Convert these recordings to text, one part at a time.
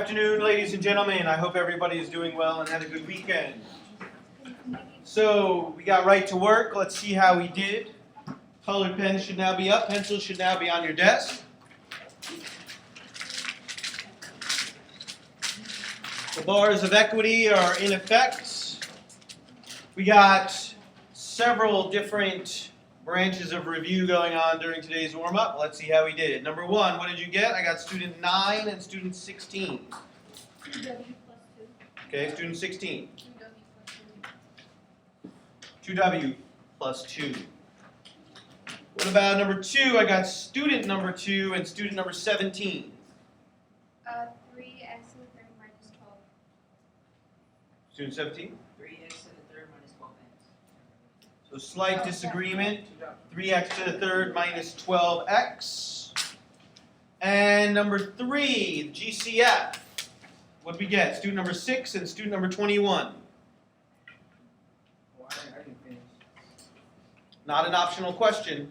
afternoon, ladies and gentlemen. I hope everybody is doing well and had a good weekend. So, we got right to work. Let's see how we did. Colored pens should now be up. Pencils should now be on your desk. The bars of equity are in effect. We got several different branches of review going on during today's warm-up. Let's see how we did. Number one, what did you get? I got student 9 and student 16. 2W plus 2. Okay, student 16. 2W plus 2. 2W plus 2. What about number 2? I got student number 2 and student number 17. 3x to the third minus 12. Student 17? 3x to the third minus 12x. So slight disagreement. 3x to the third minus 12x. And number 3, the GCF. What did we get? Student number 6 and student number 21. Oh, I didn't finish. Not an optional question.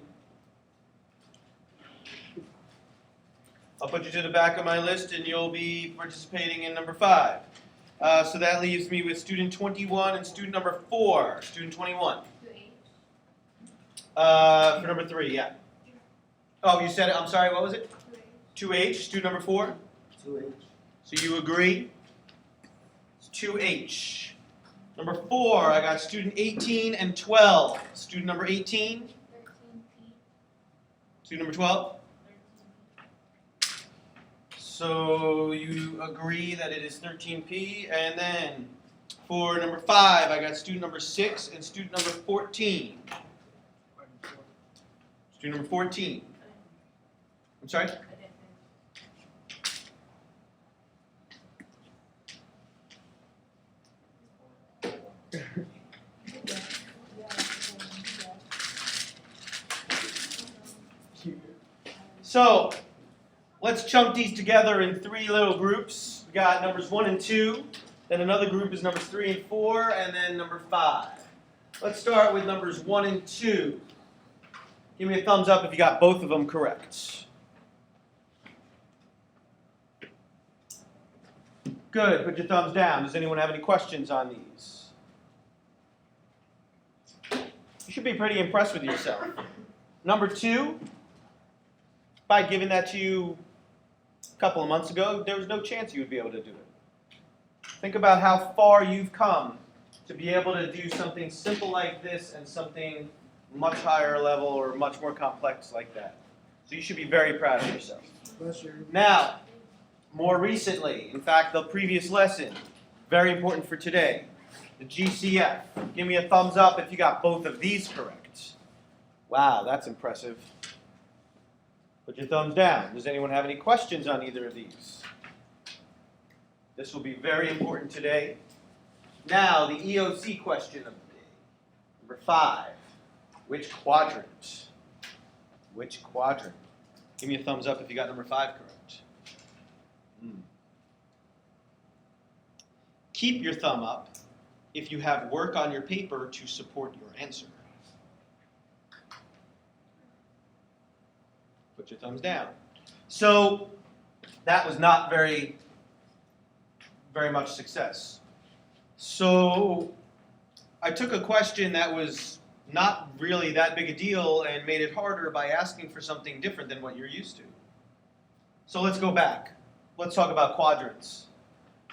I'll put you to the back of my list and you'll be participating in number 5. So that leaves me with student 21 and student number 4. Student 21. 2h. For number 3, yeah. Oh, you said it. I'm sorry, what was it? 2H, student number 4. 2h. So you agree? It's 2H. Number 4, I got student 18 and 12. Student number 18. 13p. Student number 12. 13p. So you agree that it is 13p. And then for number 5, I got student number 6 and student number 14. Student number 14. I'm sorry? So let's chunk these together in 3 little groups. We got numbers 1 and 2, then another group is numbers 3 and 4, and then number 5. Let's start with numbers 1 and 2. Give me a thumbs up if you got both of them correct. Good, put your thumbs down. Does anyone have any questions on these? You should be pretty impressed with yourself. Number 2, if I had given that to you a couple of months ago, there was no chance you would be able to do it. Think about how far you've come to be able to do something simple like this and something much higher level or much more complex like that. So you should be very proud of yourself. Now, more recently, in fact, the previous lesson, very important for today, the GCF. Give me a thumbs up if you got both of these correct. Wow, that's impressive. Put your thumbs down. Does anyone have any questions on either of these? This will be very important today. Now, the EOC question of the day. Number 5. Which quadrant? Which quadrant? Give me a thumbs up if you got number 5 correct. Keep your thumb up if you have work on your paper to support your answer. Put your thumbs down. So that was not very much success. So I took a question that was not really that big a deal and made it harder by asking for something different than what you're used to. So let's go back. Let's talk about quadrants.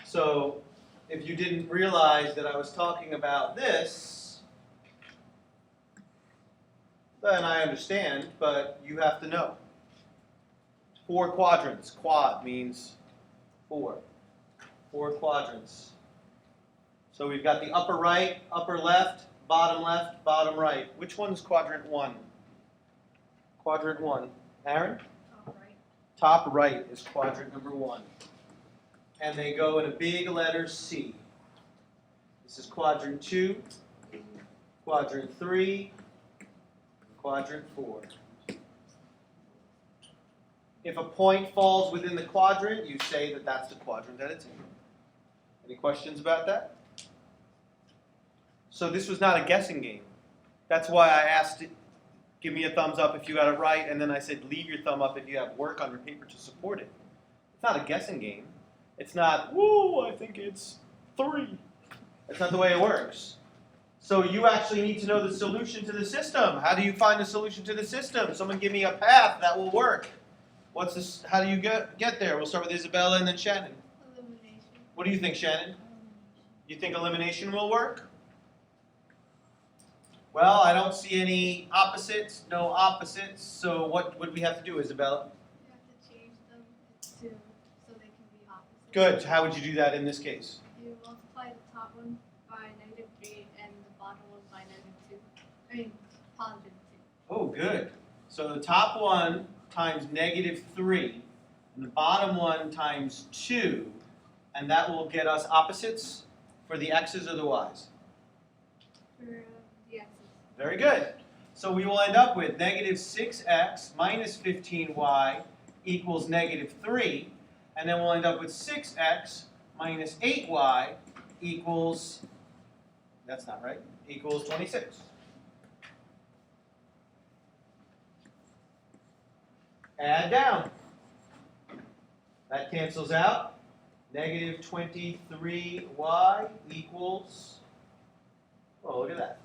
So if you didn't realize that I was talking about this, then I understand, but you have to know. 4 quadrants. Quad means 4. 4 quadrants. So we've got the upper right, upper left, bottom right. Which one's quadrant 1? Quadrant 1. Aaron? Top right. Top right is quadrant number 1. And they go in a big letter C. This is quadrant 2, quadrant 3, quadrant 4. If a point falls within the quadrant, you say that that's the quadrant that it's in. Any questions about that? So this was not a guessing game. That's why I asked it, give me a thumbs up if you got it right, and then I said leave your thumb up if you have work on your paper to support it. It's not a guessing game. It's not, woo, I think it's 3. That's not the way it works. So you actually need to know the solution to the system. How do you find the solution to the system? Someone give me a path that will work. What's this? How do you get there? We'll start with Isabella and then Shannon. Elimination. What do you think, Shannon? You think elimination will work? Well, I don't see any opposites, no opposites. So what would we have to do, Isabella? You have to change them to so they can be opposite. Good. How would you do that in this case? You multiply the top one by -3 and the bottom one by -2. I mean, positive 2. Oh, good. So the top one times -3, and the bottom one times 2, and that will get us opposites for the x's or the y's. For the x's. Very good. So we will end up with -6x minus 15y equals -3, and then we'll end up with 6x minus 8y equals, that's not right, equals 26. Add down. That cancels out. -23y equals, oh, look at that,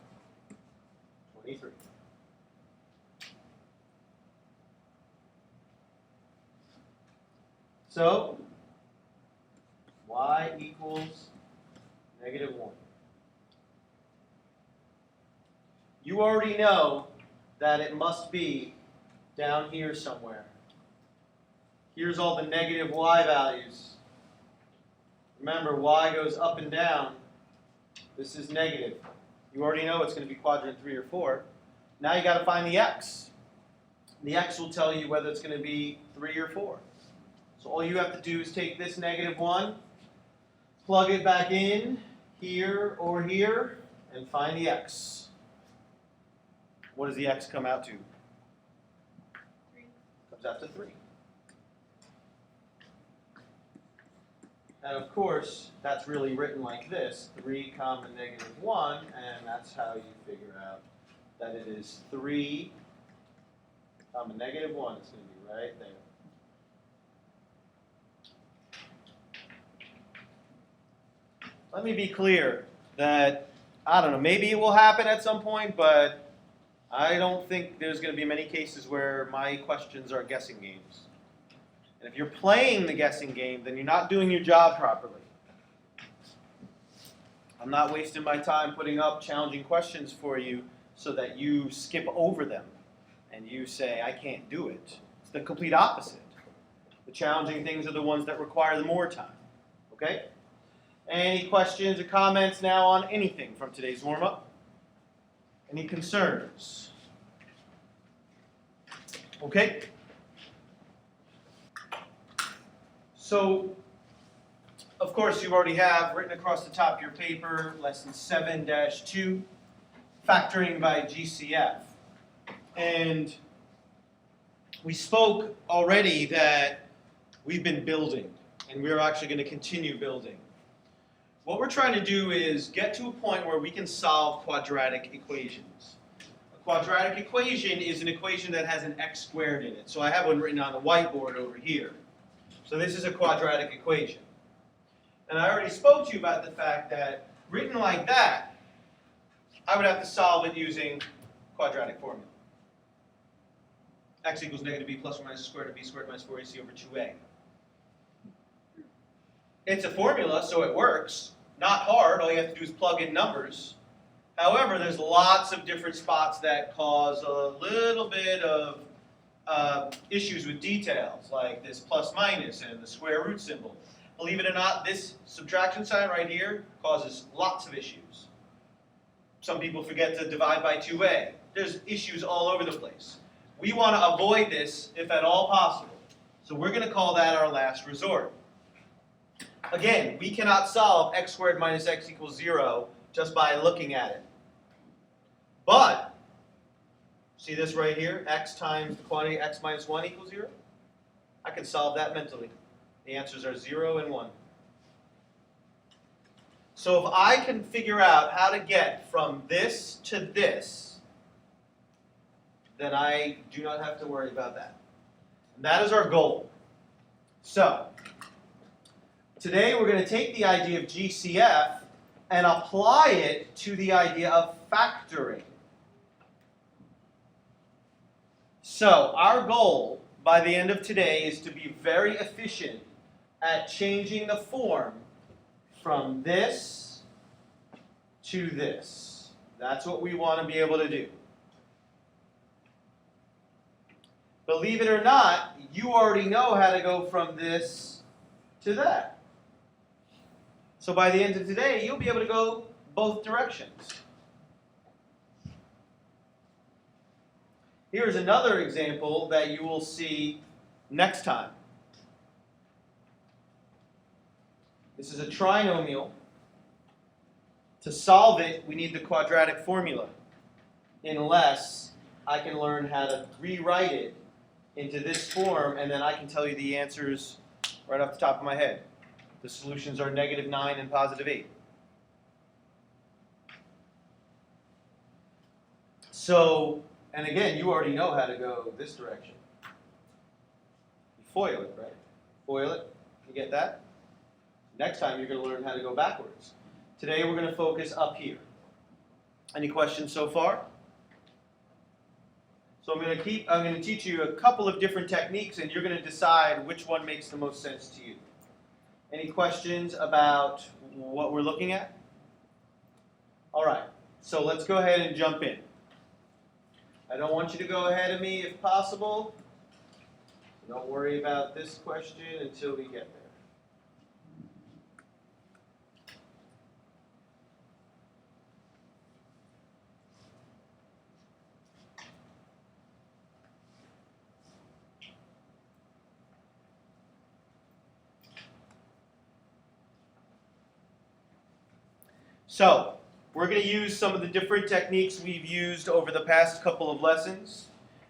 23. So, y equals -1. You already know that it must be down here somewhere. Here's all the negative y values. Remember, y goes up and down. This is negative. You already know it's going to be quadrant 3 or 4. Now you got to find the x. The x will tell you whether it's going to be 3 or 4. So all you have to do is take this -1, plug it back in here or here, and find the x. What does the x come out to? 3. Comes out to 3. And of course, that's really written like this, 3 comma -1, and that's how you figure out that it is 3 comma -1. It's going to be right there. Let me be clear that, I don't know, maybe it will happen at some point, but I don't think there's going to be many cases where my questions are guessing games. And if you're playing the guessing game, then you're not doing your job properly. I'm not wasting my time putting up challenging questions for you so that you skip over them and you say, I can't do it. It's the complete opposite. The challenging things are the ones that require the more time. Okay? Any questions or comments now on anything from today's warm-up? Any concerns? Okay? So, of course, you already have written across the top of your paper, lesson 7-2, factoring by GCF. And we spoke already that we've been building, and we're actually going to continue building. What we're trying to do is get to a point where we can solve quadratic equations. A quadratic equation is an equation that has an x squared in it. So I have one written on the whiteboard over here. So this is a quadratic equation. And I already spoke to you about the fact that written like that, I would have to solve it using quadratic formula. X equals -b plus or minus the square root of b squared minus 4ac over 2a. It's a formula, so it works. Not hard, all you have to do is plug in numbers. However, there's lots of different spots that cause a little bit of issues with details, like this plus minus and the square root symbol. Believe it or not, this subtraction sign right here causes lots of issues. Some people forget to divide by 2a. There's issues all over the place. We want to avoid this if at all possible. So we're going to call that our last resort. Again, we cannot solve x squared minus x equals 0 just by looking at it. But, see this right here? X times the quantity x minus 1 equals 0? I can solve that mentally. The answers are 0 and 1. So if I can figure out how to get from this to this, then I do not have to worry about that. And that is our goal. So, Today we're going to take the idea of GCF and apply it to the idea of factoring. So our goal by the end of today is to be very efficient at changing the form from this to this. That's what we want to be able to do. Believe it or not, you already know how to go from this to that. So by the end of today, you'll be able to go both directions. Here's another example that you will see next time. This is a trinomial. To solve it, we need the quadratic formula, unless I can learn how to rewrite it into this form, and then I can tell you the answers right off the top of my head. The solutions are -9 and +8. So, and again, you already know how to go this direction. You FOIL it, right? FOIL it. You get that? Next time, you're going to learn how to go backwards. Today, we're going to focus up here. Any questions so far? So I'm going to teach you a couple of different techniques, and you're going to decide which one makes the most sense to you. Any questions about what we're looking at? All right, so let's go ahead and jump in. I don't want you to go ahead of me if possible. Don't worry about this question until we get there. So, we're going to use some of the different techniques we've used over the past couple of lessons.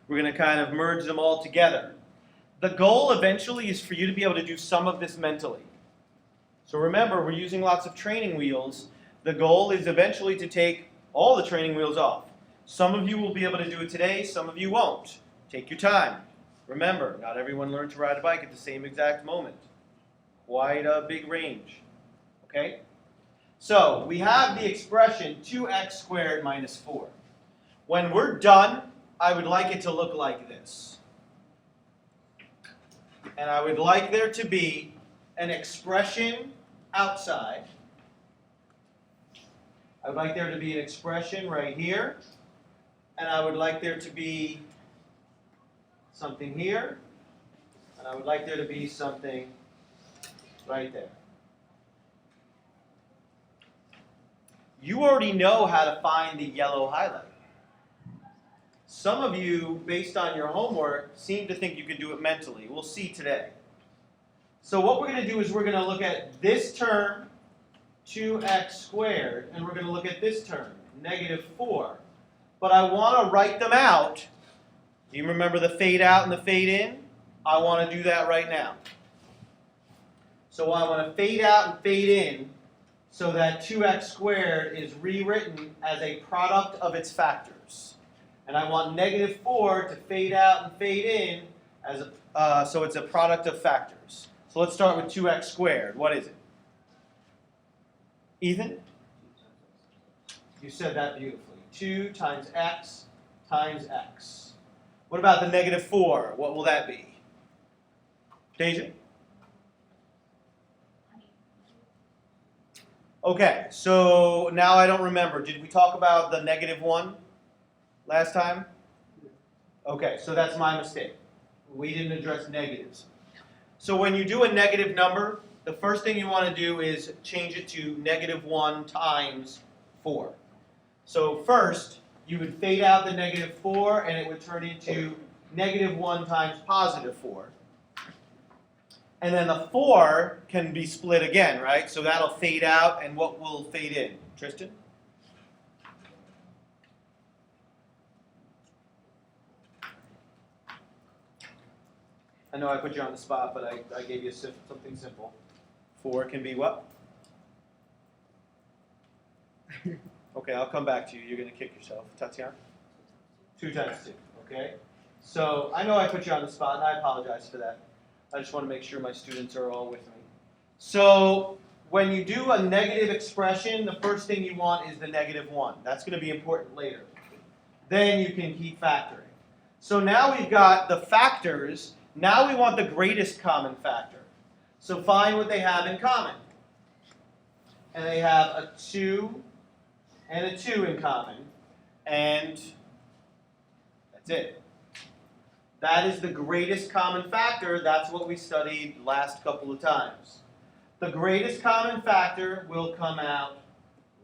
We're going to kind of merge them all together. The goal eventually is for you to be able to do some of this mentally. So remember, we're using lots of training wheels. The goal is eventually to take all the training wheels off. Some of you will be able to do it today, some of you won't. Take your time. Remember, not everyone learned to ride a bike at the same exact moment. Quite a big range. Okay? So, we have the expression 2x squared minus 4. When we're done, I would like it to look like this. And I would like there to be an expression outside. I would like there to be an expression right here. And I would like there to be something here. And I would like there to be something right there. You already know how to find the yellow highlight. Some of you, based on your homework, seem to think you can do it mentally. We'll see today. So what we're going to do is we're going to look at this term, 2x squared, and we're going to look at this term, -4. But I want to write them out. Do you remember the fade out and the fade in? I want to do that right now. So I want to fade out and fade in, so that 2x squared is rewritten as a product of its factors. And I want -4 to fade out and fade in, as so it's a product of factors. So let's start with 2x squared. What is it? Ethan? You said that beautifully. 2 times x times x. What about the -4? What will that be? Deja? Okay, so now I don't remember. Did we talk about the -1 last time? Okay, so that's my mistake. We didn't address negatives. So when you do a negative number, the first thing you want to do is change it to -1 times 4. So first, you would fade out the -4 and it would turn into -1 times +4. And then the 4 can be split again, right? So that'll fade out, and what will fade in? Tristan? I know I put you on the spot, but I gave you something simple. 4 can be what? Okay, I'll come back to you. You're going to kick yourself. Tatiana? 2 times 2, okay? So I know I put you on the spot, and I apologize for that. I just want to make sure my students are all with me. So when you do a negative expression, the first thing you want is the -1. That's going to be important later. Then you can keep factoring. So now we've got the factors. Now we want the greatest common factor. So find what they have in common. And they have a 2 and a 2 in common. And that's it. That is the greatest common factor. That's what we studied last couple of times. The greatest common factor will come out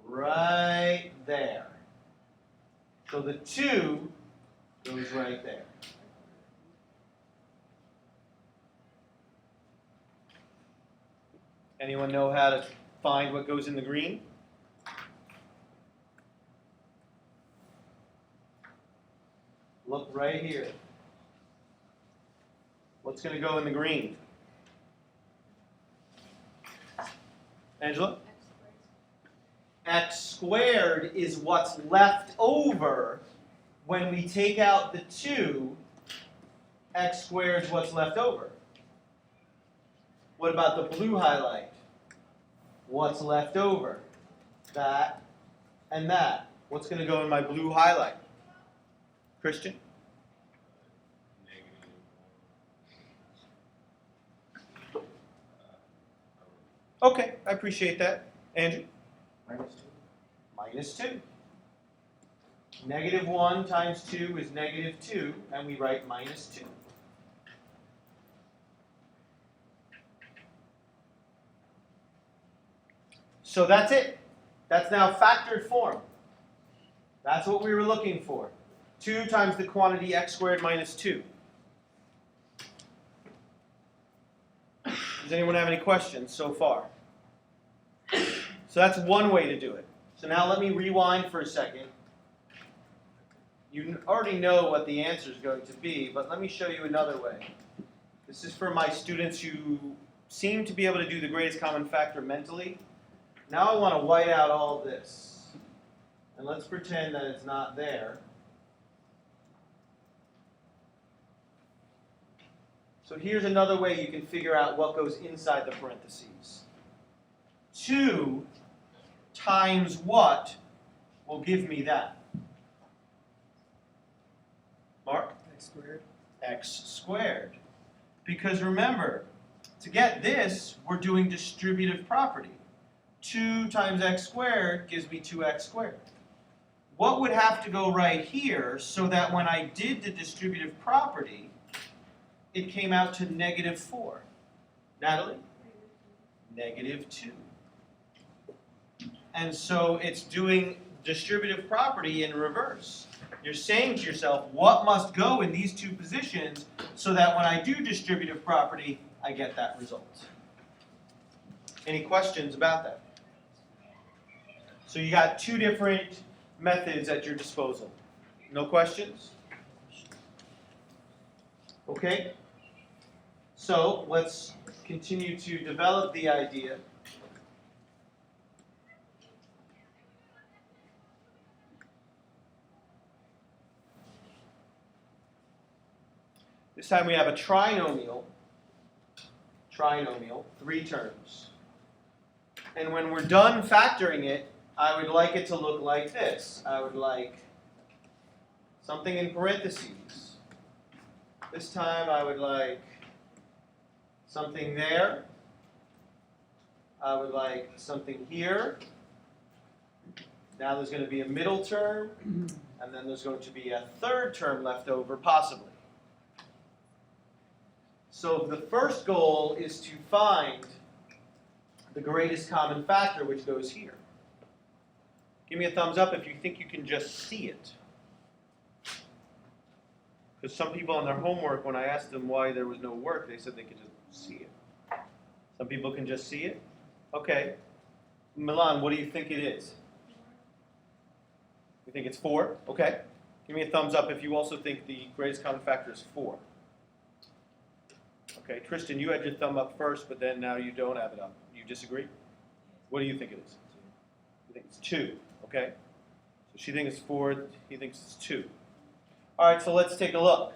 right there. So the 2 goes right there. Anyone know how to find what goes in the green? Look right here. What's going to go in the green? Angela? X squared is what's left over when we take out the 2. X squared is what's left over. What about the blue highlight? What's left over? That and that. What's going to go in my blue highlight? Christian? Okay, I appreciate that. Andrew? -2. -2. -1 times 2 is -2, and we write -2. So that's it. That's now factored form. That's what we were looking for. 2 times the quantity x squared minus 2. Does anyone have any questions so far? So that's one way to do it. So now let me rewind for a second. You already know what the answer is going to be, but let me show you another way. This is for my students who seem to be able to do the greatest common factor mentally. Now I want to white out all this. And let's pretend that it's not there. So here's another way you can figure out what goes inside the parentheses. 2 times what will give me that? Mark? X squared. X squared. Because remember, to get this, we're doing distributive property. 2 times x squared gives me 2x squared. What would have to go right here so that when I did the distributive property, it came out to -4? Natalie? -2. And so it's doing distributive property in reverse. You're saying to yourself, what must go in these two positions so that when I do distributive property, I get that result? Any questions about that? So you got two different methods at your disposal. No questions? Okay. So let's continue to develop the idea. This time we have a trinomial, 3 terms. And when we're done factoring it, I would like it to look like this. I would like something in parentheses. This time I would like something there. I would like something here. Now there's going to be a middle term, and then there's going to be a third term left over, possibly. So the first goal is to find the greatest common factor, which goes here. Give me a thumbs up if you think you can just see it. Because some people on their homework, when I asked them why there was no work, they said they could just see it. Some people can just see it? Okay. Milan, what do you think it is? You think it's 4? Okay. Give me a thumbs up if you also think the greatest common factor is 4. Okay, Tristan, you had your thumb up first, but then now you don't have it up. You disagree? What do you think it is? You think it's 2, okay? So she thinks it's 4, he thinks it's 2. All right, so let's take a look.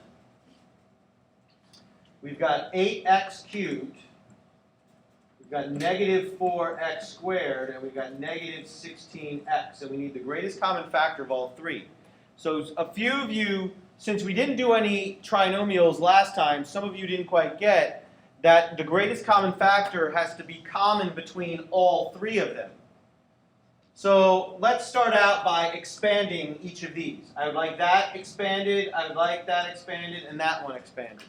We've got 8x cubed got negative 4x squared, and we've got negative 16x, and we need the greatest common factor of all three. So a few of you, since we didn't do any trinomials last time, some of you didn't quite get that the greatest common factor has to be common between all three of them. So let's start out by expanding each of these. I would like that expanded, I would like that expanded, and that one expanded.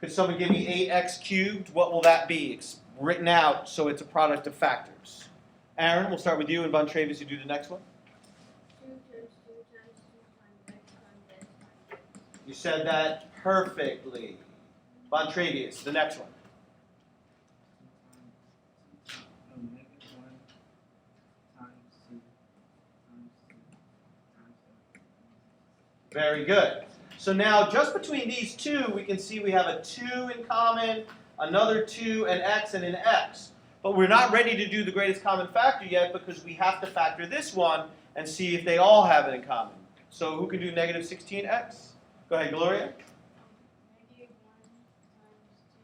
Could someone give me 8x cubed? What will that be? It's written out so it's a product of factors. Aaron, we'll start with you, and Von Travis, you do the next one. 2 times 2 times 2 times x times x times x. You said that perfectly. Von Travius, the next one. Very good. So now, just between these two, we can see we have a 2 in common, another 2, an x, and an x. But we're not ready to do the greatest common factor yet because we have to factor this one and see if they all have it in common. So who can do negative 16x? Go ahead, Gloria. Negative 1 times 2 times 2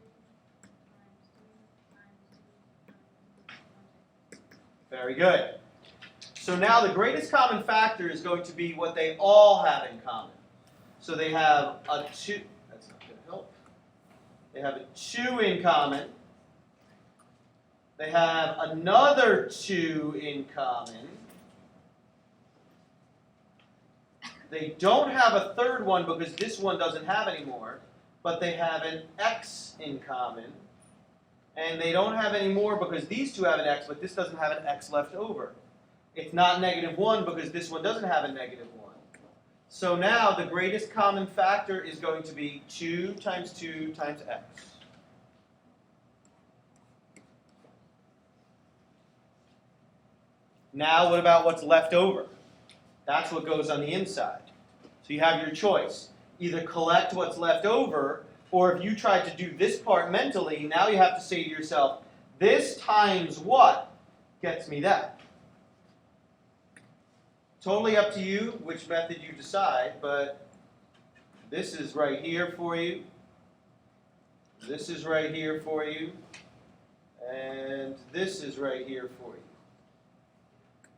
times 2 times x. Very good. So now the greatest common factor is going to be what they all have in common. So they have a 2, that's not going to help. They have a 2 in common. They have another 2 in common. They don't have a third one because this one doesn't have any more, but they have an x in common. And they don't have any more because these two have an x, but this doesn't have an x left over. It's not negative 1 because this one doesn't have a negative 1. So now the greatest common factor is going to be 2 times 2 times x. Now what about what's left over? That's what goes on the inside. So you have your choice. Either collect what's left over, or if you tried to do this part mentally, now you have to say to yourself, this times what gets me that? Totally up to you which method you decide, but this is right here for you. This is right here for you. And this is right here for you.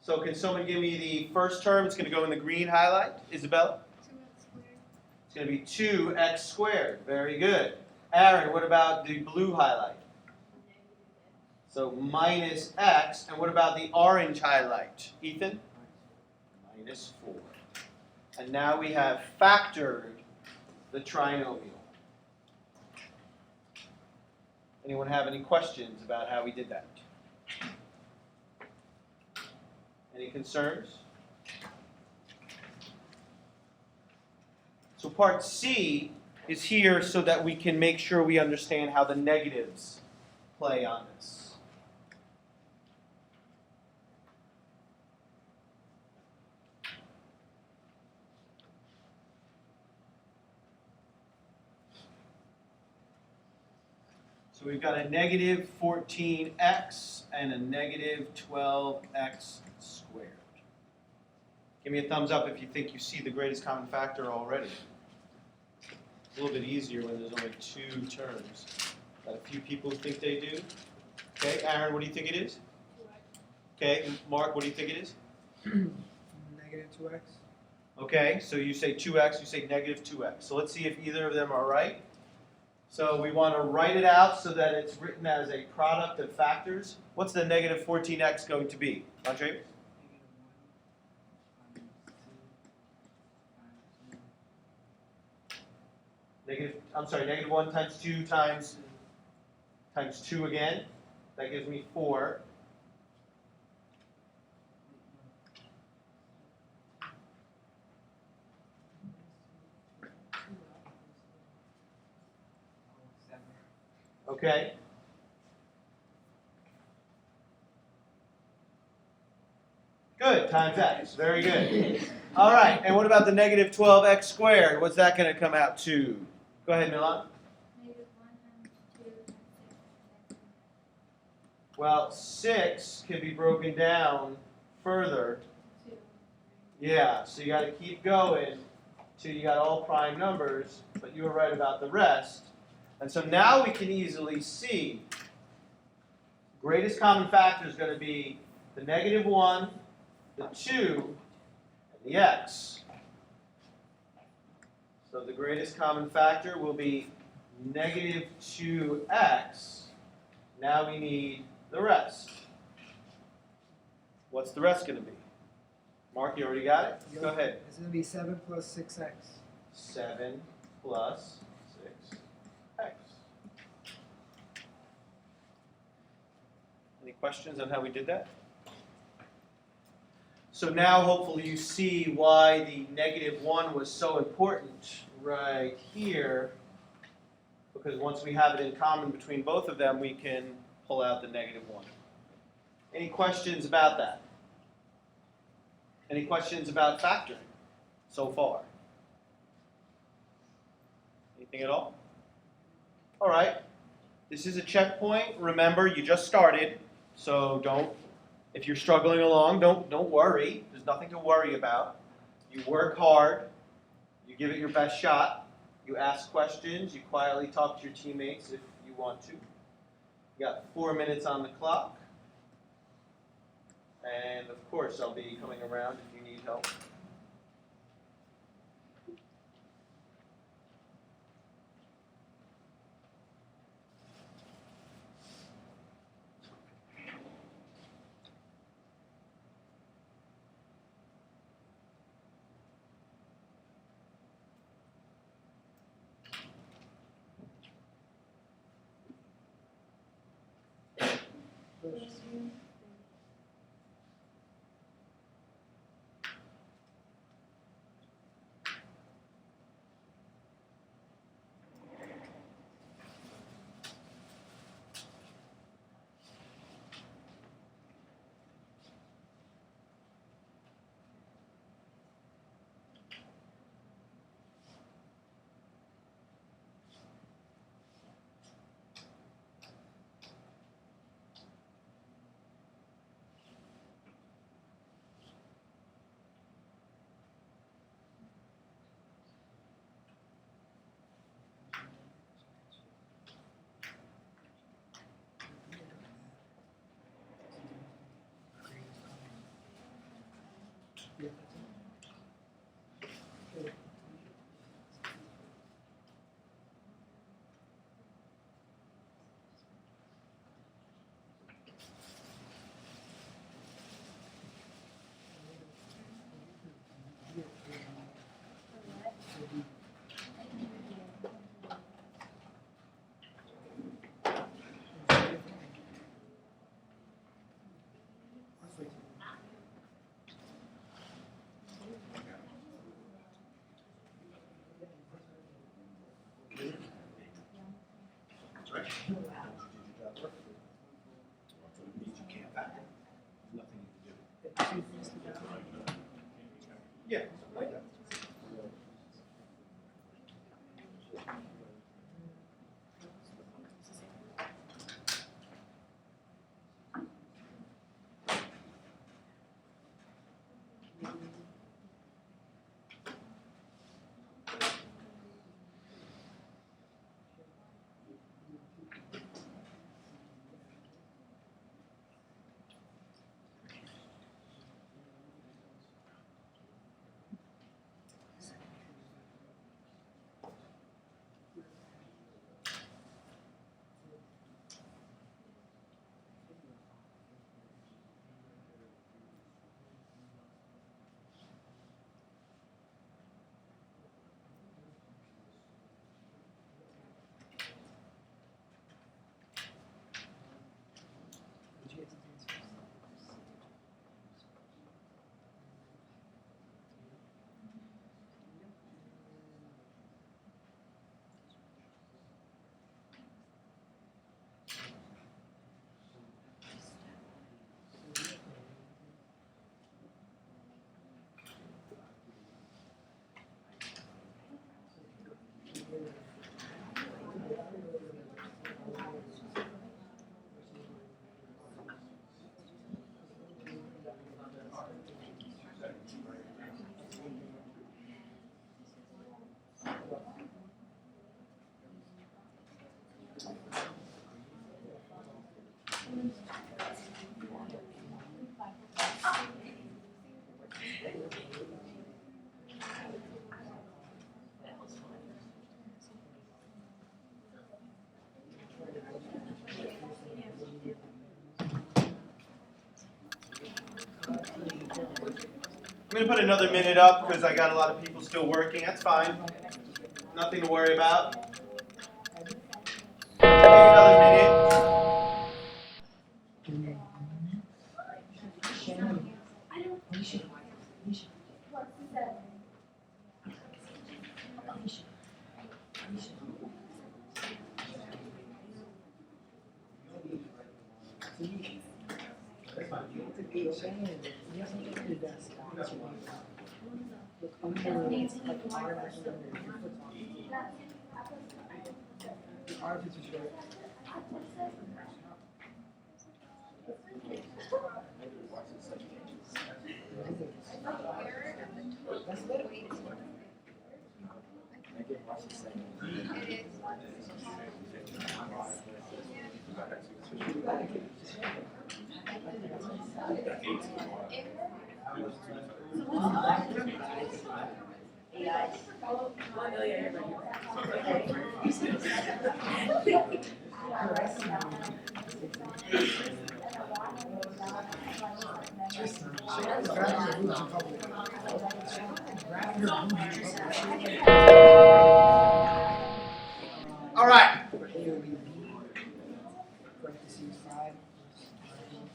So can someone give me the first term? It's going to go in the green highlight. Isabella? 2x squared. It's going to be 2x squared. Very good. Aaron, what about the blue highlight? Negative x. So minus x. And what about the orange highlight? Ethan? Minus 4. And now we have factored the trinomial. Anyone have any questions about how we did that? Any concerns? So part C is here so that we can make sure we understand how the negatives play on this. So we've got a negative 14x and a negative 12x squared. Give me a thumbs up if you think you see the greatest common factor already. It's a little bit easier when there's only 2 terms. Got a few people who think they do. Okay, Aaron, what do you think it is? 2x. Okay, and Mark, what do you think it is? Negative 2x. Okay, so you say 2x, you say negative 2x. So let's see if either of them are right. So we want to write it out so that it's written as a product of factors. What's the negative 14x going to be? Andre? Negative 1 times 2 times 2 again. That gives me 4. Okay. Good, times x. Very good. All right, and what about the negative 12x squared? What's that going to come out to? Go ahead, Milan. Negative 1 times 2 times 6 times x. Well, 6 can be broken down further. 2. Yeah, so you got to keep going till you got all prime numbers, but you were right about the rest. And so now we can easily see Greatest common factor is going to be the -1, the 2, and the x. So the greatest common factor will be -2x. Now we need the rest. What's the rest going to be? Mark, you already got it? Go ahead. It's going to be 7 plus 6x. 7 plus 6x. Any questions on how we did that? So now hopefully you see why the -1 was so important right here, because once we have it in common between both of them, we can pull out the -1. Any questions about that? Any questions about factoring so far? Anything at all? All right. This is a checkpoint. Remember, you just started, so don't. If you're struggling along, don't worry. There's nothing to worry about. You work hard. You give it your best shot. You ask questions. You quietly talk to your teammates if you want to. You got 4 minutes on the clock. And of course, I'll be coming around if you need help. Yeah, like that. I'm going to put another minute up because I got a lot of people still working. That's fine. Nothing to worry about. Take another minute. All right.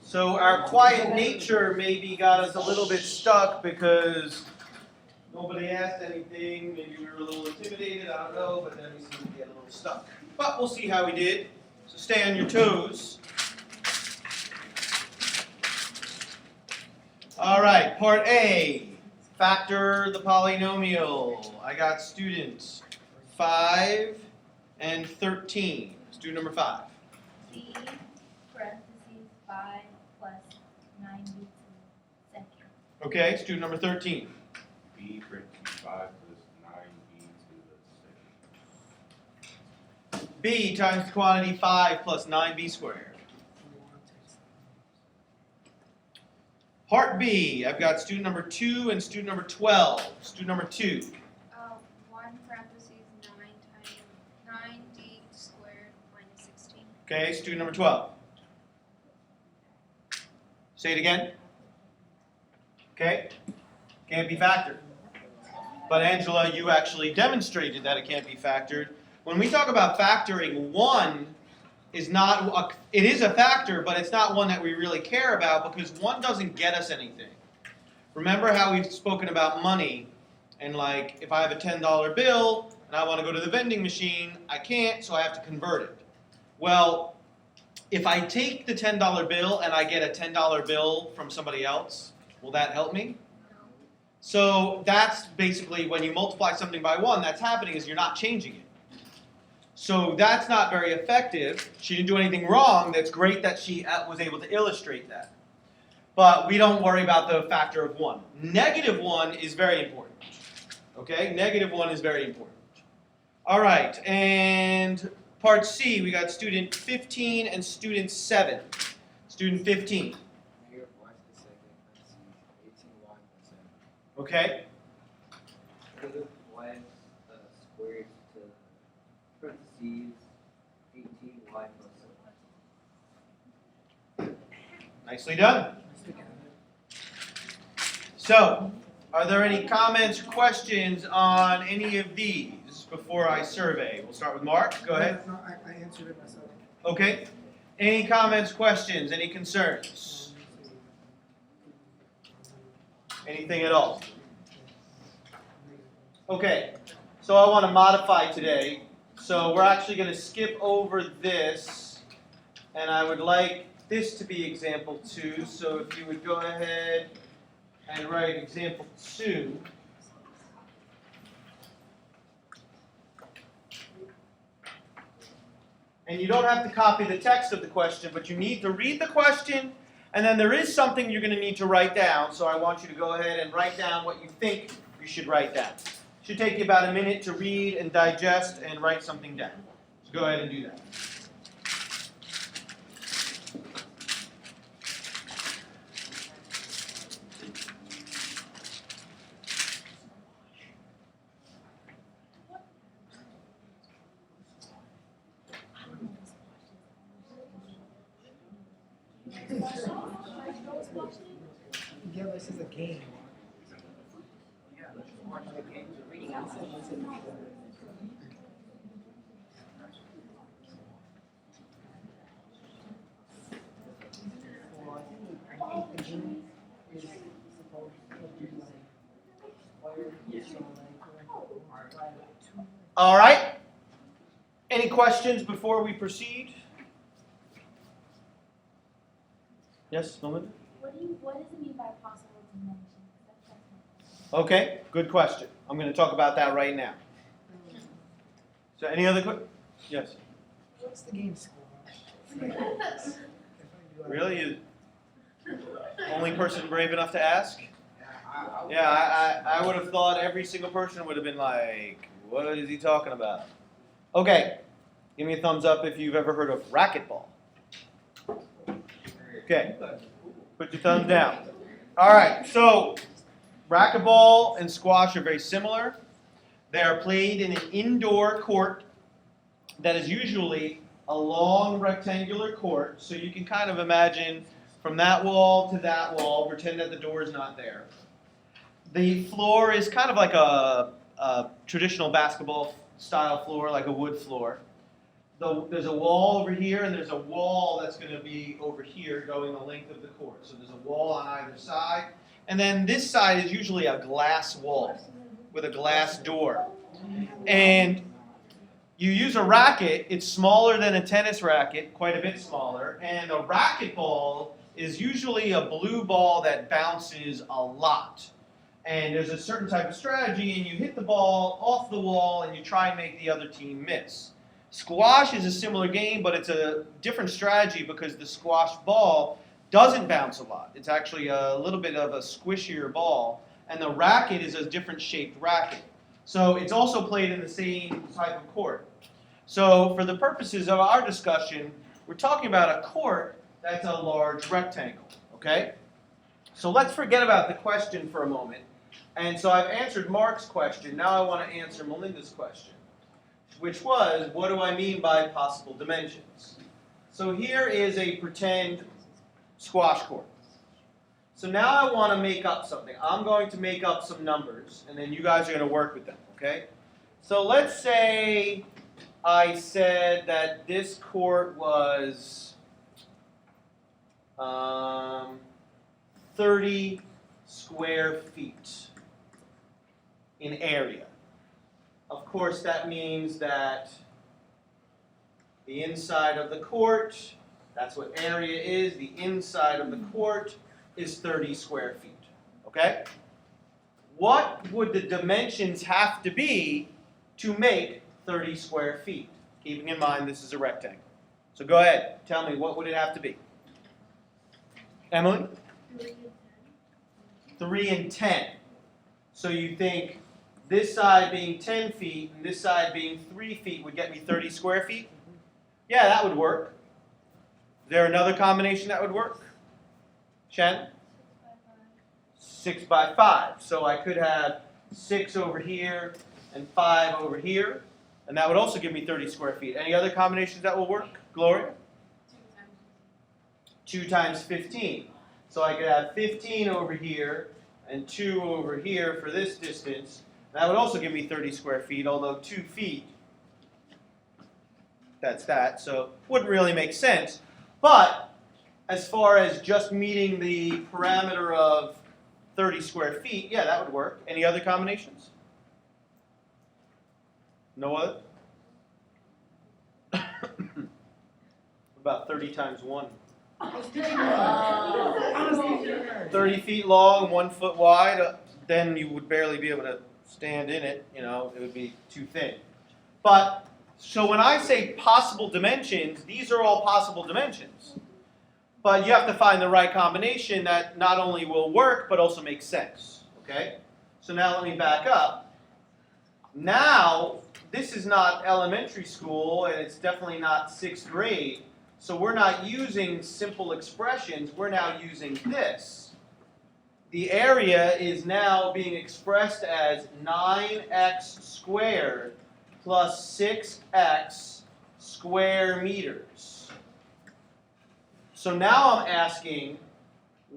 So our quiet nature maybe got us a little bit stuck because nobody asked anything. Maybe we were a little intimidated. I don't know, but then we seem to get a little stuck. But we'll see how we did. So stay on your toes. All right, part A. Factor the polynomial. I got students 5 and 13. Student number 5. C parentheses 5 plus 9b to the second. Okay, student number 13. B parentheses 5 plus 9b to the second. B times the quantity 5 plus 9b squared. Part B, I've got student number 2 and student number 12. Student number 2. 1 parentheses 9 times 9d squared minus 16. Okay, student number 12. Say it again. Okay, can't be factored. But Angela, you actually demonstrated that it can't be factored. When we talk about factoring, 1 is not, it is a factor, but it's not one that we really care about because 1 doesn't get us anything. Remember how we've spoken about money, and like if I have a $10 bill and I want to go to the vending machine, I can't, so I have to convert it. Well, if I take the $10 bill and I get a $10 bill from somebody else, will that help me? So that's basically when you multiply something by 1, that's happening is you're not changing it. So that's not very effective. She didn't do anything wrong. That's great that she was able to illustrate that. But we don't worry about the factor of 1. Negative 1 is very important. Okay, negative 1 is very important. All right, and part C, we got student 15 and student 7. Student 15. Okay. Negative y squared to parentheses 18y plus 7. Nicely done. So, are there any comments or questions on any of these before I survey? We'll start with Mark. Go ahead. No, I answered it myself. Okay. Any comments, questions, any concerns? Anything at all? Okay. So I want to modify today. So we're actually going to skip over this, and I would like this to be example 2. So if you would go ahead and write example 2. And you don't have to copy the text of the question, but you need to read the question, and then there is something you're going to need to write down. So I want you to go ahead and write down what you think you should write down. It should take you about a minute to read and digest and write something down. So go ahead and do that. Yeah, this is a game. Well, I think the game is supposed to be like, so like, All right. Any questions before we proceed? Yes, Melinda? What does it mean by possible dimensions? Okay, good question. I'm going to talk about that right now. So any other questions? Yes. what's the game score? Really? You only person brave enough to ask? Yeah, I would have thought every single person would have been like, what is he talking about? Okay, give me a thumbs up if you've ever heard of racquetball. Okay, put your thumbs down. All right, so racquetball and squash are very similar. They are played in an indoor court that is usually a long rectangular court. So you can kind of imagine from that wall to that wall, pretend that the door is not there. The floor is kind of like a traditional basketball style floor, like a wood floor. There's a wall over here, and there's a wall that's going to be over here going the length of the court. So there's a wall on either side. And then this side is usually a glass wall with a glass door. And you use a racket. It's smaller than a tennis racket, quite a bit smaller. And a racquetball is usually a blue ball that bounces a lot. And there's a certain type of strategy, and you hit the ball off the wall, and you try and make the other team miss. Squash is a similar game, but it's a different strategy because the squash ball doesn't bounce a lot. It's actually a little bit of a squishier ball, and the racket is a different shaped racket. So it's also played in the same type of court. So for the purposes of our discussion, we're talking about a court that's a large rectangle, okay? So let's forget about the question for a moment. And so I've answered Mark's question. Now I want to answer Melinda's question, which was, what do I mean by possible dimensions? So here is a pretend squash court. So now I want to make up something. I'm going to make up some numbers, and then you guys are going to work with them, okay? So let's say I said that this court was 30 square feet in area. Of course, that means that the inside of the court, that's what area is, the inside of the court is 30 square feet, okay? What would the dimensions have to be to make 30 square feet? Keeping in mind this is a rectangle. So go ahead, tell me, what would it have to be? Emily? 3 and 10. So you think this side being 10 feet and this side being 3 feet would get me 30 square feet? Yeah, that would work. Is there another combination that would work? Shannon? 6 by 5. So I could have 6 over here and 5 over here, and that would also give me 30 square feet. Any other combinations that will work? Gloria? 2 times 15. So I could have 15 over here and 2 over here for this distance. That would also give me 30 square feet, although 2 feet, that's that, so wouldn't really make sense. But as far as just meeting the parameter of 30 square feet, yeah, that would work. Any other combinations? No other? What about 30 times 1? 30 feet long, 1 foot wide, then you would barely be able to stand in it, you know, it would be too thin. But, so when I say possible dimensions, these are all possible dimensions. But you have to find the right combination that not only will work, but also makes sense, okay? So now let me back up. Now, this is not elementary school, and it's definitely not 6th grade, so we're not using simple expressions, we're now using this. The area is now being expressed as 9x squared plus 6x square meters. So now I'm asking,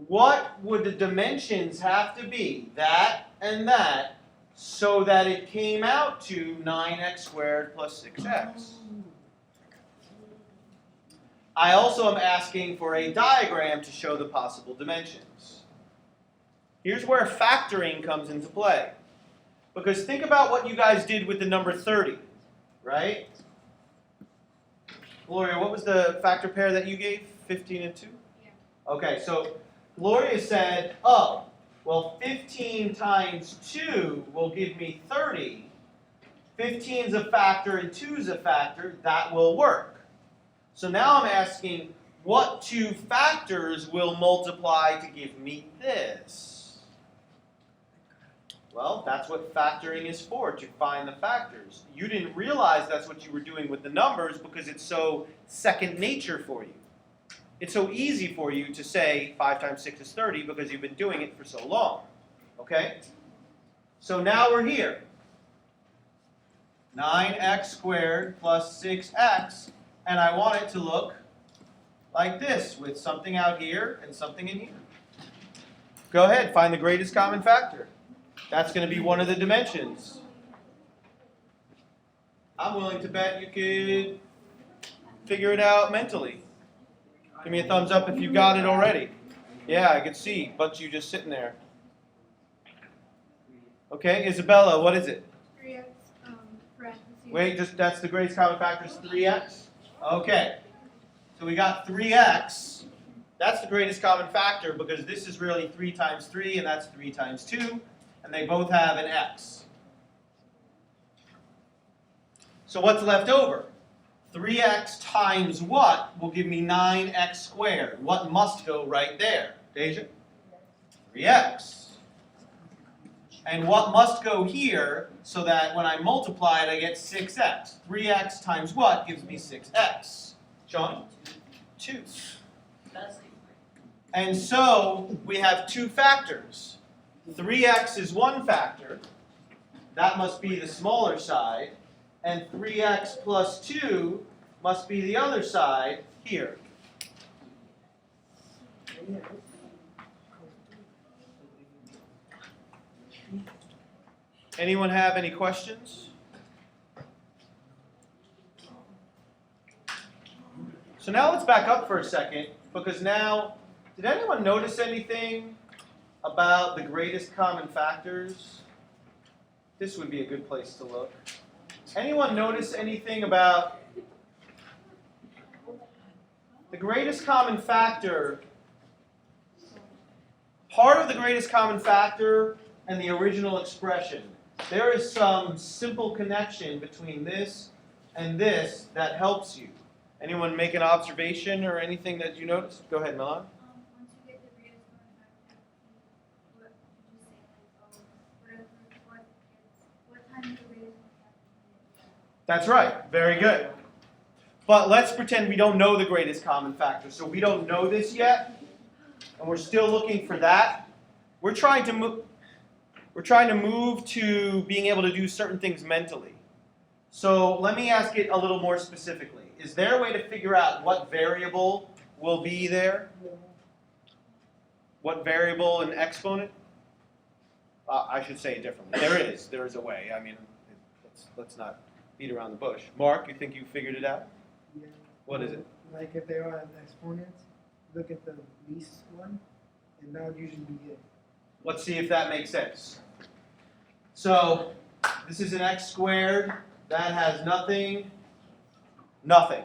what would the dimensions have to be, that and that, so that it came out to 9x squared plus 6x? I also am asking for a diagram to show the possible dimensions. Here's where factoring comes into play. Because think about what you guys did with the number 30, right? Gloria, what was the factor pair that you gave? 15 and 2? Yeah. Okay, so Gloria said, oh, well, 15 times 2 will give me 30. 15 is a factor and 2 is a factor. That will work. So now I'm asking, what two factors will multiply to give me this? Well, that's what factoring is for, to find the factors. You didn't realize that's what you were doing with the numbers because it's so second nature for you. It's so easy for you to say 5 times 6 is 30 because you've been doing it for so long. Okay? So now we're here. 9x squared plus 6x, and I want it to look like this with something out here and something in here. Go ahead, find the greatest common factor. That's going to be one of the dimensions. I'm willing to bet you could figure it out mentally. Give me a thumbs up if you got it already. Yeah, I could see a bunch of you just sitting there. Okay, Isabella, what is it? 3x parentheses. Wait, that's the greatest common factor is 3x? Okay, so we got 3x. That's the greatest common factor because this is really 3 times 3 and that's 3 times 2. And they both have an x. So what's left over? 3x times what will give me 9x squared? What must go right there? Deja? 3x. And what must go here so that when I multiply it I get 6x? 3x times what gives me 6x? Sean? 2. And so we have two factors. 3x is one factor. That must be the smaller side. And 3x plus 2 must be the other side here. Anyone have any questions? So now let's back up for a second, because now, did anyone notice anything about the greatest common factors? This would be a good place to look. Anyone notice anything about the greatest common factor? Part of the greatest common factor and the original expression. There is some simple connection between this and this that helps you. Anyone make an observation or anything that you noticed? Go ahead, Milan. Once you get the greatest common factor, what did you say? What time is the greatest common factor? That's right. Very good. But let's pretend we don't know the greatest common factor. So we don't know this yet, and we're still looking for that. We're trying to move to being able to do certain things mentally. So let me ask it a little more specifically. Is there a way to figure out what variable will be there? What variable and exponent? I should say it differently. There is a way. I mean, let's not beat around the bush. Mark, you think you figured it out? Yeah. What is it? Like if there are exponents, look at the least one, and that would usually be it. Let's see if that makes sense. So this is an x squared. That has nothing. Nothing.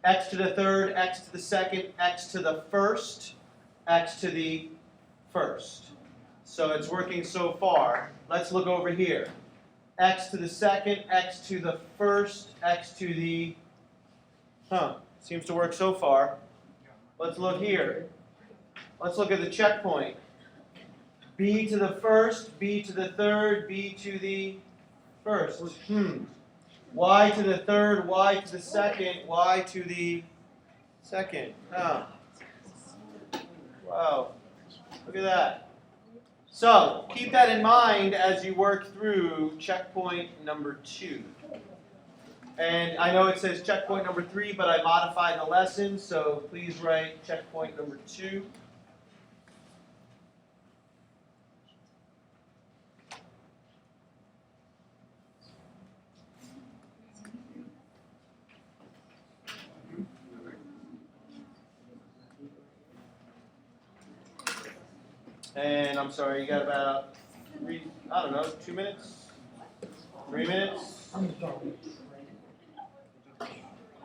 X to the third, x to the second, x to the first, x to the first. So it's working so far. Let's look over here. X to the second, x to the first, x to the... Seems to work so far. Let's look here. Let's look at the checkpoint. B to the first, B to the third, B to the first. Y to the third, Y to the second, Y to the second. Wow. Look at that. So, keep that in mind as you work through checkpoint number 2. And I know it says checkpoint number 3, but I modified the lesson, so please write checkpoint number 2. And I'm sorry, you got about 2 minutes? 3 minutes?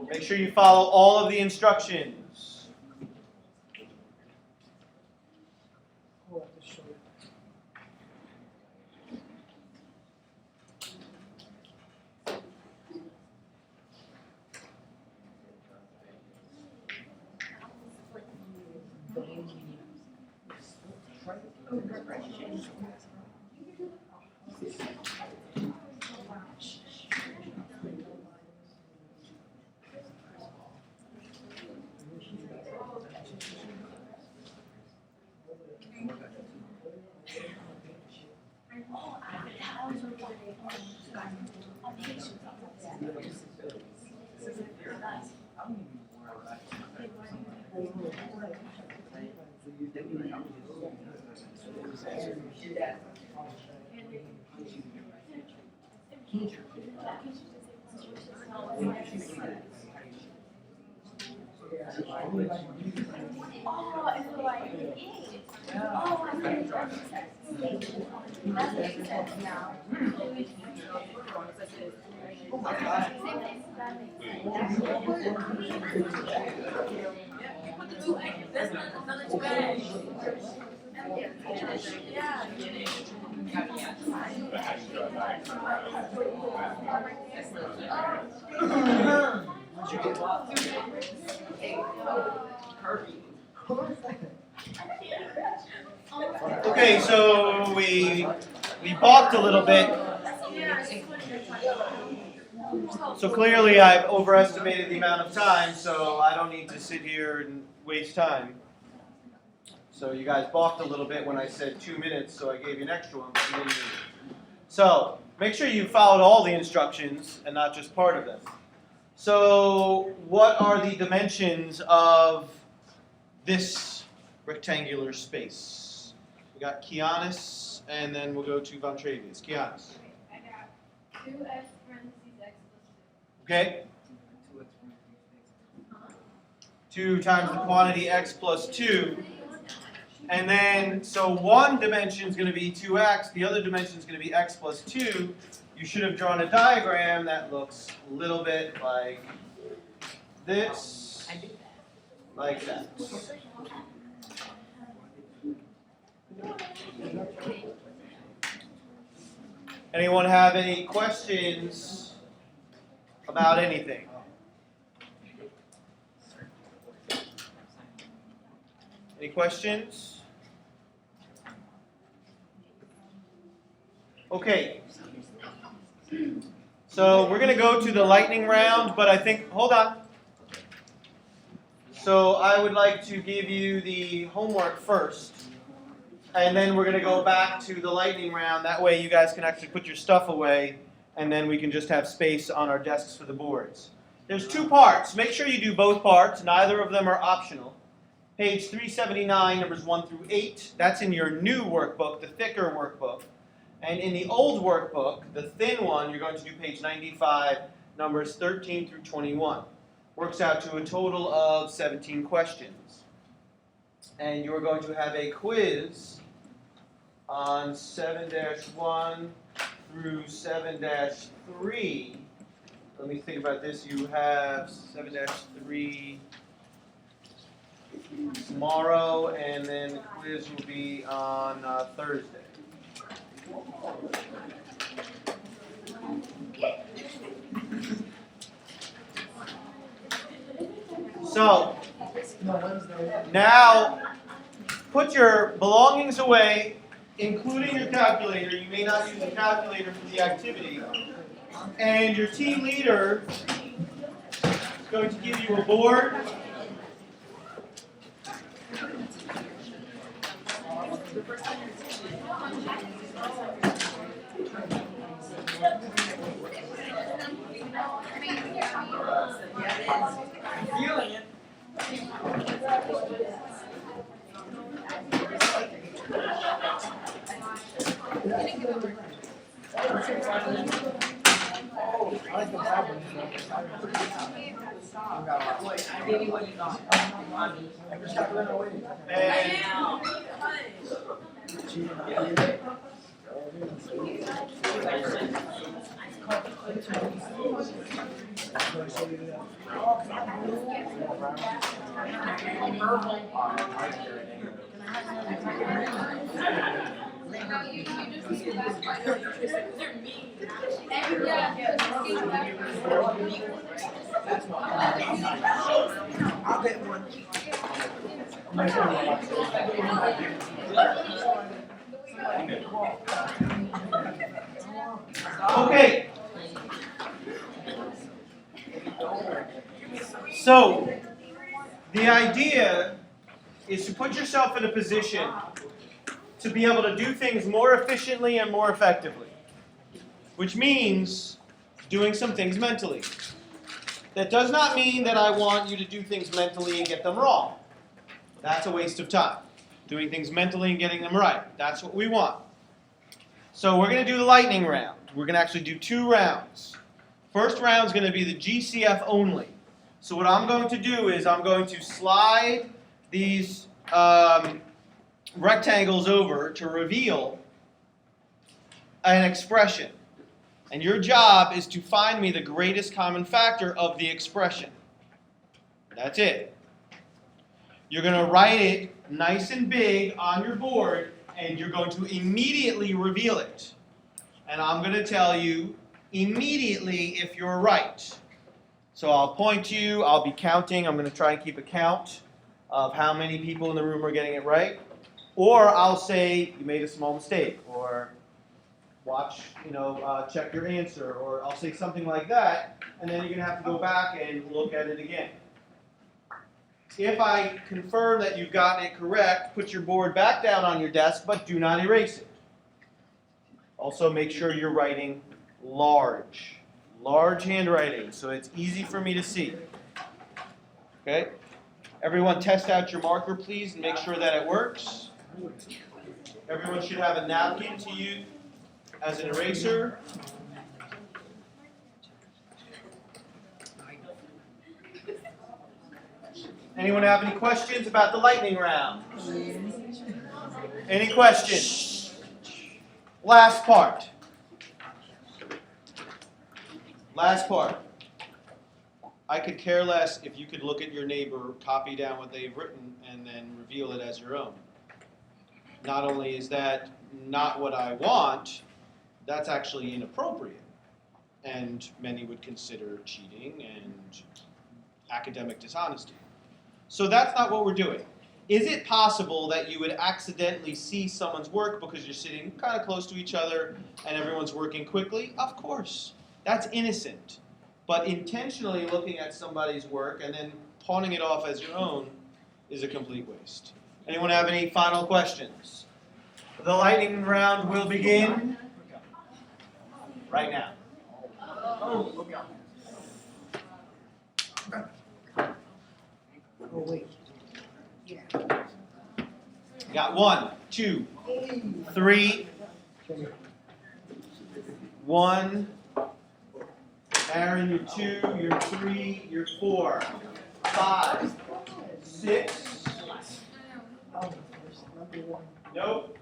Make sure you follow all of the instructions. We'll have to show it. Oh, it's like, oh, I see. That makes sense now. Okay, so we balked a little bit. So clearly I've overestimated the amount of time, so I don't need to sit here and waste time. So you guys balked a little bit when I said 2 minutes, so I gave you an extra one, but you didn't need it. So make sure you followed all the instructions and not just part of them. So what are the dimensions of this rectangular space? We got Kianis, and then we'll go to Von Travius. Kianis. I got 2x parentheses x plus Okay? 2 times the quantity x plus 2. And then, so one dimension is going to be 2x, the other dimension is going to be x plus 2. You should have drawn a diagram that looks a little bit like this, like that. Anyone have any questions about anything? Any questions? Okay. So we're going to go to the lightning round, but I think, hold on. So I would like to give you the homework first, and then we're going to go back to the lightning round. That way you guys can actually put your stuff away, and then we can just have space on our desks for the boards. There's 2 parts. Make sure you do both parts. Neither of them are optional. Page 379, numbers 1 through 8. That's in your new workbook, the thicker workbook. And in the old workbook, the thin one, you're going to do page 95, numbers 13 through 21. Works out to a total of 17 questions. And you're going to have a quiz on 7-1 through 7-3. Let me think about this. You have 7-3 tomorrow, and then the quiz will be on Thursday. So, now put your belongings away, including your calculator. You may not use the calculator for the activity. And your team leader is going to give you a board. I'll get one. Okay. So, the idea is to put yourself in a position to be able to do things more efficiently and more effectively, which means doing some things mentally. That does not mean that I want you to do things mentally and get them wrong. That's a waste of time. Doing things mentally and getting them right. That's what we want. So we're going to do the lightning round. We're going to actually do 2 rounds. First round is going to be the GCF only. So what I'm going to do is I'm going to slide these rectangles over to reveal an expression. And your job is to find me the greatest common factor of the expression. That's it. You're going to write it nice and big on your board, and you're going to immediately reveal it. And I'm going to tell you immediately if you're right. So I'll point to you, I'll be counting, I'm going to try and keep a count of how many people in the room are getting it right. Or I'll say, you made a small mistake, or watch, check your answer, or I'll say something like that, and then you're going to have to go back and look at it again. If I confirm that you've gotten it correct, put your board back down on your desk, but do not erase it. Also, make sure you're writing large handwriting, so it's easy for me to see. Okay? Everyone test out your marker, please, and make sure that it works. Everyone should have a napkin to use as an eraser. Anyone have any questions about the lightning round? Any questions? Last part. I could care less if you could look at your neighbor, copy down what they've written, and then reveal it as your own. Not only is that not what I want, that's actually inappropriate. And many would consider cheating and academic dishonesty. So that's not what we're doing. Is it possible that you would accidentally see someone's work because you're sitting kind of close to each other and everyone's working quickly? Of course. That's innocent. But intentionally looking at somebody's work and then pawning it off as your own is a complete waste. Anyone have any final questions? The lightning round will begin right now. Oh, wait. You got 1, 2, 3. 1. Aaron, you're 2, you're 3, you're 4, 5, 6. Nope.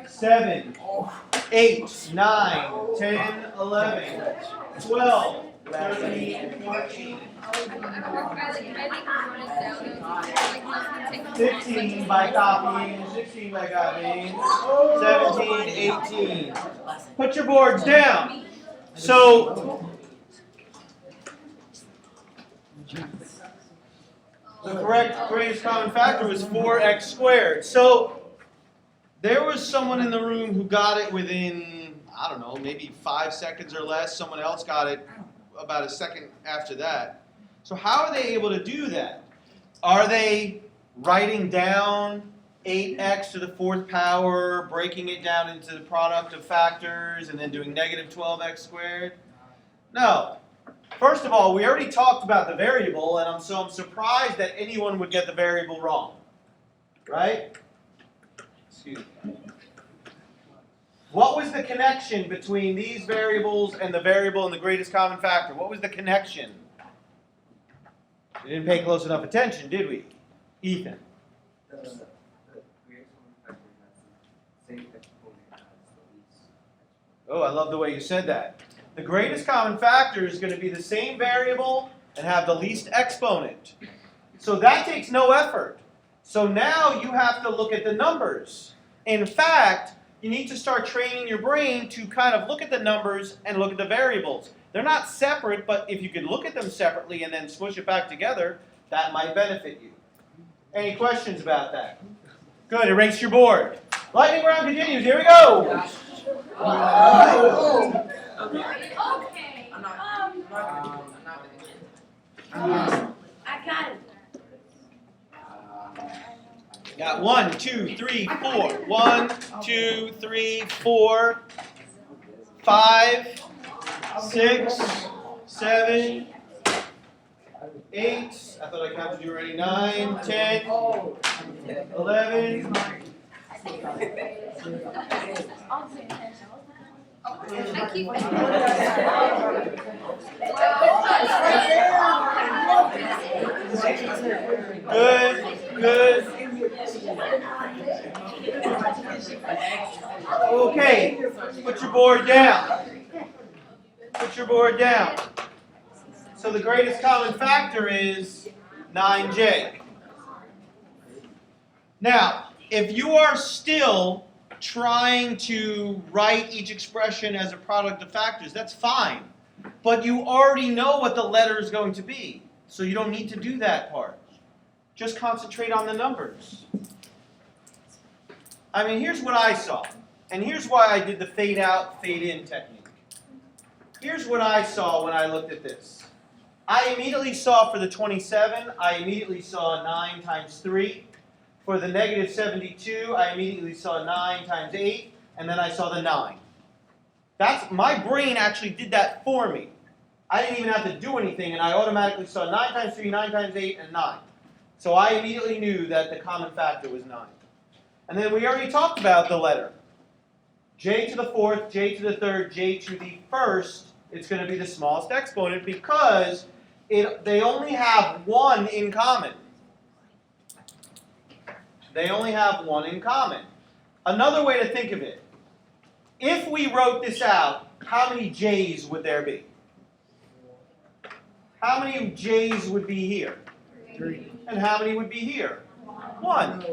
7, 8, 9, 10, 11, 12, 13, 14. 15 by copying, 16 by copying, 17, 18. Put your boards down. So, the correct greatest common factor was 4x squared. So, there was someone in the room who got it within, I don't know, maybe 5 seconds or less. Someone else got it about a second after that. So how are they able to do that? Are they writing down 8x to the 4th power, breaking it down into the product of factors, and then doing negative 12x squared? No. First of all, we already talked about the variable, and I'm surprised that anyone would get the variable wrong. Right? Excuse me. What was the connection between these variables and the variable and the greatest common factor? What was the connection? We didn't pay close enough attention, did we? Ethan. The greatest common factor has the same exponent as the least exponent. Oh, I love the way you said that. The greatest common factor is going to be the same variable and have the least exponent. So that takes no effort. So now you have to look at the numbers. In fact, you need to start training your brain to kind of look at the numbers and look at the variables. They're not separate, but if you could look at them separately and then smush it back together, that might benefit you. Any questions about that? Good, erase your board. Lightning round continues, here we go. Okay. I got it. Got 1, 2, 3, 4. 1, 2, 3, 4, 5, 6, 7, 8. I thought I counted you already. 9, 10, 11. I keep Good. Okay, put your board down. Put your board down. So the greatest common factor is 9j. Now, if you are still trying to write each expression as a product of factors, that's fine. But you already know what the letter is going to be, so you don't need to do that part. Just concentrate on the numbers. I mean, here's what I saw. And here's why I did the fade out, fade in technique. Here's what I saw when I looked at this. I immediately saw for the 27, I immediately saw 9 times 3. For the negative 72, I immediately saw 9 times 8, and then I saw the 9. My brain actually did that for me. I didn't even have to do anything, and I automatically saw 9 times 3, 9 times 8, and 9. So I immediately knew that the common factor was 9. And then we already talked about the letter. J to the 4th, J to the 3rd, J to the 1st, it's going to be the smallest exponent because they only have one in common. They only have one in common. Another way to think of it, if we wrote this out, how many J's would there be? How many J's would be here? 3. And how many would be here? 1.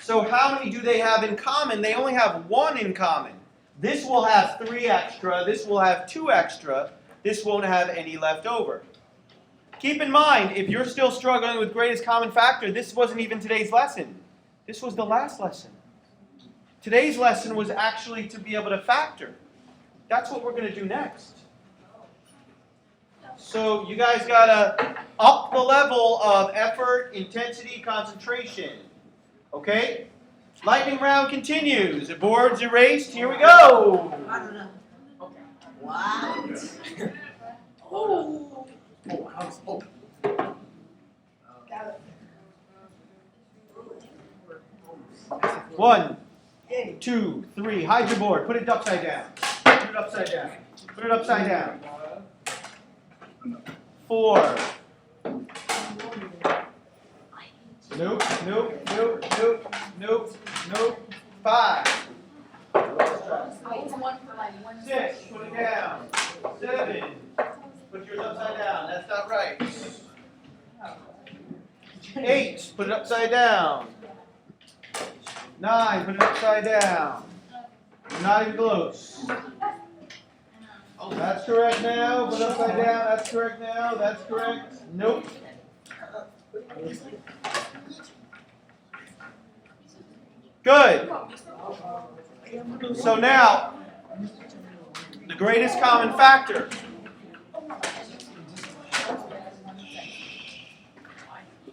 So how many do they have in common? They only have 1 in common. This will have 3 extra. This will have 2 extra. This won't have any left over. Keep in mind, if you're still struggling with greatest common factor, this wasn't even today's lesson. This was the last lesson. Today's lesson was actually to be able to factor. That's what we're going to do next. So you guys got to up the level of effort, intensity, concentration. Okay? Lightning round continues. The board's erased. Here we go. I don't know. What? Oh. Oh, I was open. Got it. 1, 2, 3. Hide your board. Put it upside down. Put it upside down. Put it upside down. 4. Nope, nope, nope, nope, nope, nope. 5. It's one for like 1. 6. Put it down. 7. Put yours upside down. That's not right. 8. Put it upside down. 9. Put it upside down. Not even close. That's correct now. Put it upside down. That's correct now. That's correct. Nope. Good. So now, the greatest common factor.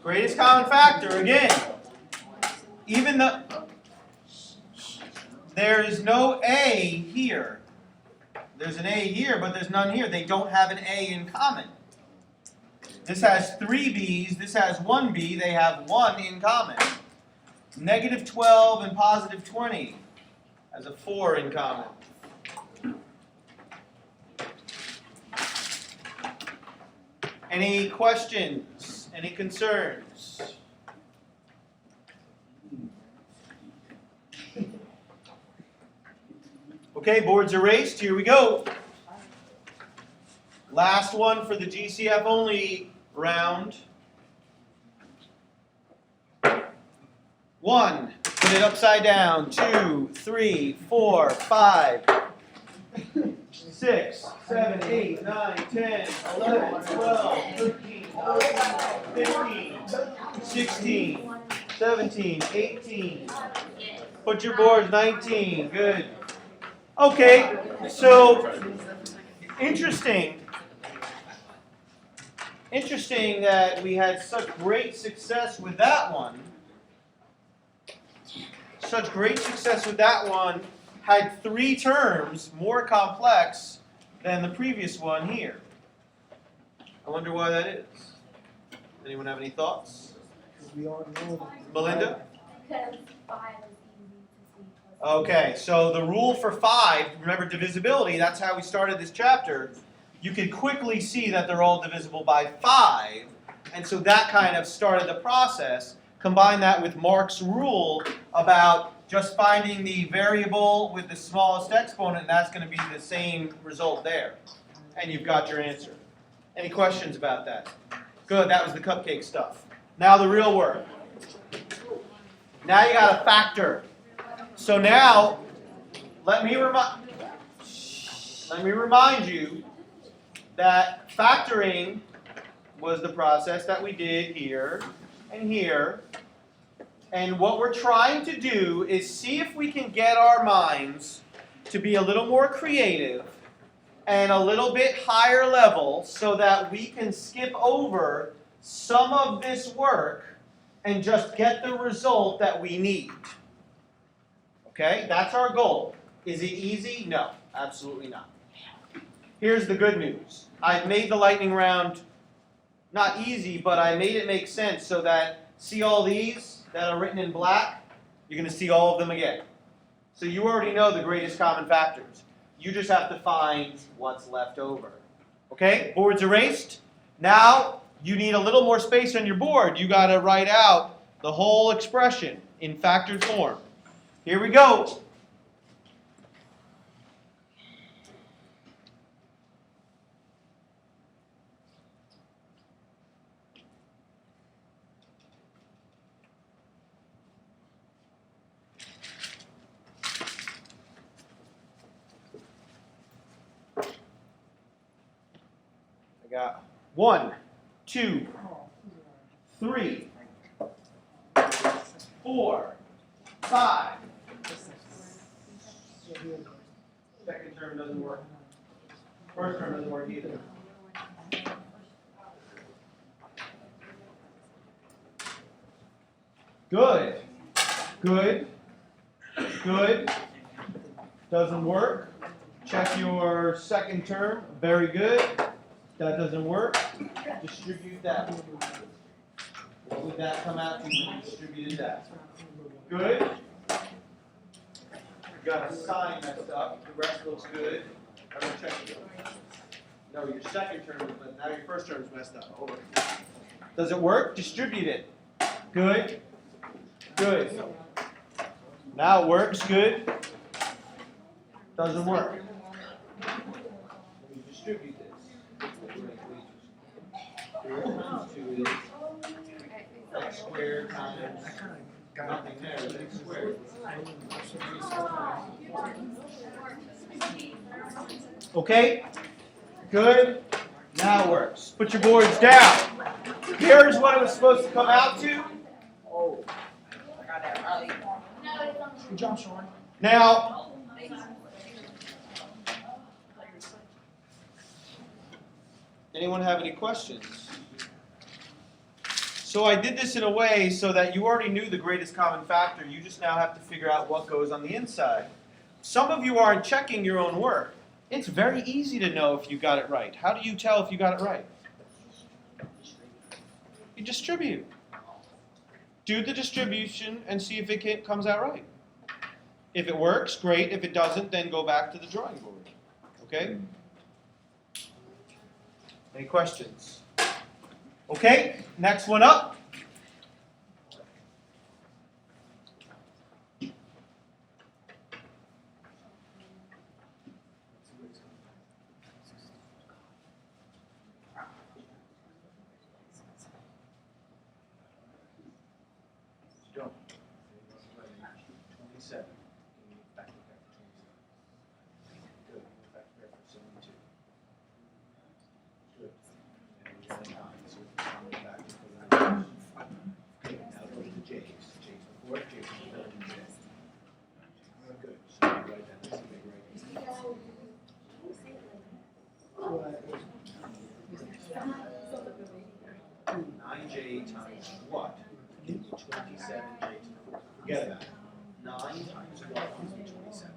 Greatest common factor, again, even though there is no A here. There's an A here, but there's none here. They don't have an A in common. This has 3 B's. This has 1 B. They have 1 in common. Negative 12 and positive 20 has a 4 in common. Any questions? Any concerns? Okay, boards erased. Here we go. Last one for the GCF only round. 1. Put it upside down. 2, 3, 4, 5, 6, 7, 8, 9, 10, 11, 12, 13, 14, 15, 16, 17, 18. Put your boards, 19. Good. Okay, so interesting that we had such great success with that one. Such great success with that one. Had 3 terms more complex than the previous one here. I wonder why that is. Anyone have any thoughts? Because we all know that. Melinda? Because 5 is easy to see. Okay, so the rule for 5, remember divisibility, that's how we started this chapter. You can quickly see that they're all divisible by 5, and so that kind of started the process. Combine that with Mark's rule about just finding the variable with the smallest exponent, and that's going to be the same result there. And you've got your answer. Any questions about that? Good, that was the cupcake stuff. Now the real work. Now you got to factor. So now, let me remind you that factoring was the process that we did here and here. And what we're trying to do is see if we can get our minds to be a little more creative and a little bit higher level so that we can skip over some of this work and just get the result that we need. Okay, that's our goal. Is it easy? No, absolutely not. Here's the good news. I've made the lightning round not easy, but I made it make sense so that, see all these that are written in black? You're going to see all of them again. So you already know the greatest common factors. You just have to find what's left over. Okay, board's erased. Now you need a little more space on your board. You got to write out the whole expression in factored form. Here we go. I got 1, 2, 3, 4, 5. Second term doesn't work. First term doesn't work either. Good. Good. Good. Doesn't work. Check your second term. Very good. That doesn't work. Distribute that. What would that come out to when you distributed that? Good. You got a sign messed up. The rest looks good. I'm going to check it. No, your second term is messed up. Now your first term is messed up. Over. Does it work? Distribute it. Good. Good. Now it works. Good. Doesn't work. Let me distribute this. X squared times nothing there is x squared. Okay? Good. Now it works. Put your boards down. Here's what it was supposed to come out to. Oh, I got that early. Good job, Sean. Now, anyone have any questions? So I did this in a way so that you already knew the greatest common factor. You just now have to figure out what goes on the inside. Some of you aren't checking your own work. It's very easy to know if you got it right. How do you tell if you got it right? You distribute. Do the distribution and see if it comes out right. If it works, great. If it doesn't, then go back to the drawing board. Okay? Any questions? Okay, next one up. 27. And you factor that for 27. Good. You factor that for 72. Good. And we got a 9. So we're coming back to the 9. Good. Now go to the J's. J's before, J's before, and J's. Good. So you write that. That's a big right. 9j times what gives me 27j to the 4th? Forget about it. 9 times what gives me 27?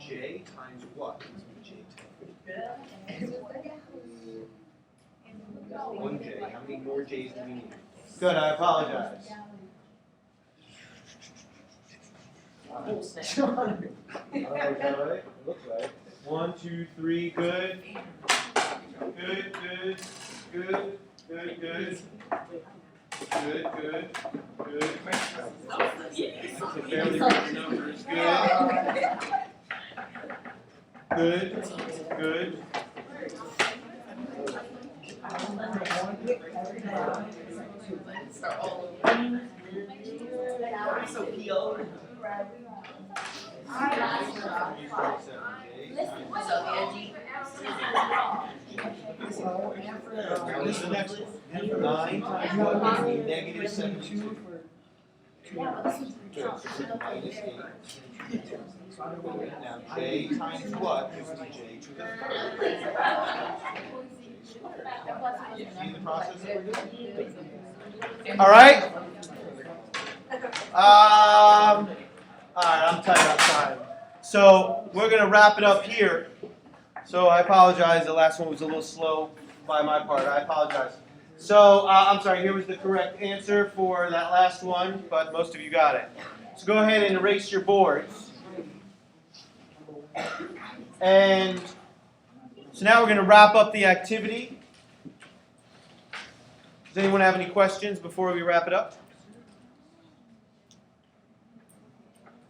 J times what gives me j to the 4th? 1j. How many more j's do we need? Good, I apologize. Alright, is that right? It looks right. 1, 2, 3, good. Good, good, good, good, good. Good, good, good. That's a fairly good numbers. Good. Good, good. So PO. Now this is the next one. 9 times what gives me negative 72? Good, so it's minus 8. Now j times what gives me j to the 3rd? See the process that we're doing? All right. All right, I'm tight on time. So we're gonna wrap it up here. So I apologize. The last one was a little slow by my part. I apologize. So I'm sorry. Here was the correct answer for that last one, but most of you got it. So go ahead and erase your boards. And so now we're going to wrap up the activity. Does anyone have any questions before we wrap it up?